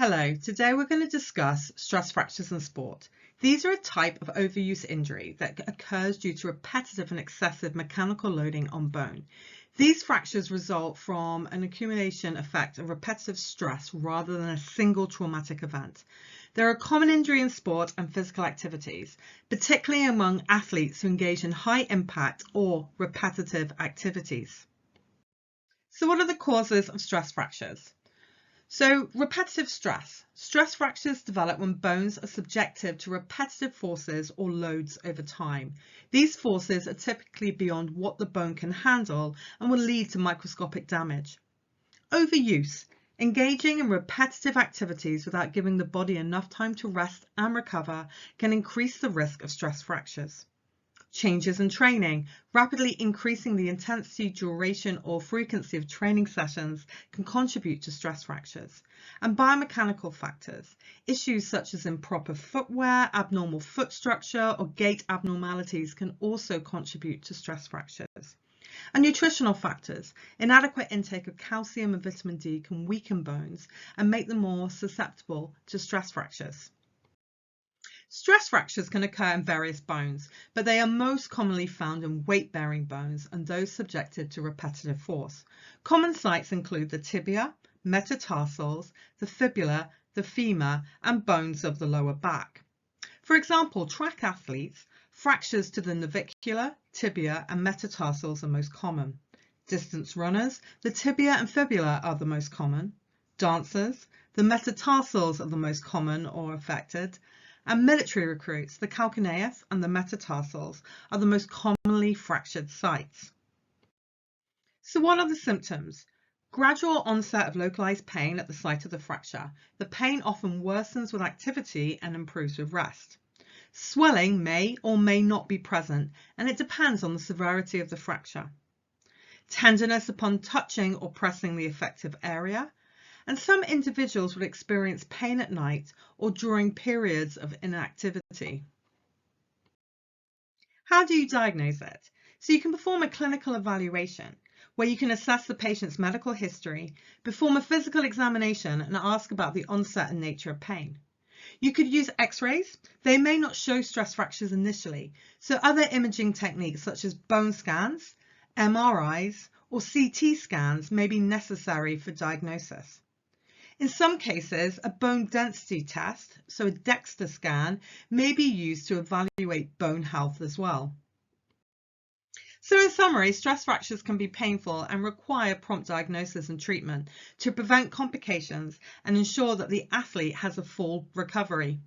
Hello, today we're going to discuss stress fractures in sport. These are a type of overuse injury that occurs due to repetitive and excessive mechanical loading on bone. These fractures result from an accumulation effect of repetitive stress rather than a single traumatic event. They're a common injury in sport and physical activities, particularly among athletes who engage in high impact or repetitive activities. So what are the causes of stress fractures? So repetitive stress. Stress fractures develop when bones are subjected to repetitive forces or loads over time. These forces are typically beyond what the bone can handle and will lead to microscopic damage. Overuse. Engaging in repetitive activities without giving the body enough time to rest and recover can increase the risk of stress fractures. Changes in training. Rapidly increasing the intensity, duration, or frequency of training sessions can contribute to stress fractures. And biomechanical factors. Issues such as improper footwear, abnormal foot structure, or gait abnormalities can also contribute to stress fractures. And nutritional factors. Inadequate intake of calcium and vitamin D can weaken bones and make them more susceptible to stress fractures. Stress fractures can occur in various bones, but they are most commonly found in weight-bearing bones and those subjected to repetitive force. Common sites include the tibia, metatarsals, the fibula, the femur, and bones of the lower back. For example, track athletes, fractures to the navicular, tibia, and metatarsals are most common. Distance runners, the tibia and fibula are the most common. Dancers, the metatarsals are the most common or affected. And military recruits, the calcaneus and the metatarsals are the most commonly fractured sites. So what are the symptoms? Gradual onset of localized pain at the site of the fracture. The pain often worsens with activity and improves with rest. Swelling may or may not be present, and it depends on the severity of the fracture. Tenderness upon touching or pressing the affected area. And some individuals will experience pain at night or during periods of inactivity. How do you diagnose it? So you can perform a clinical evaluation where you can assess the patient's medical history, perform a physical examination and ask about the onset and nature of pain. You could use x-rays. They may not show stress fractures initially, so other imaging techniques such as bone scans, MRIs, or CT scans may be necessary for diagnosis. In some cases, a bone density test, so a DEXA scan, may be used to evaluate bone health as well. So in summary, stress fractures can be painful and require prompt diagnosis and treatment to prevent complications and ensure that the athlete has a full recovery.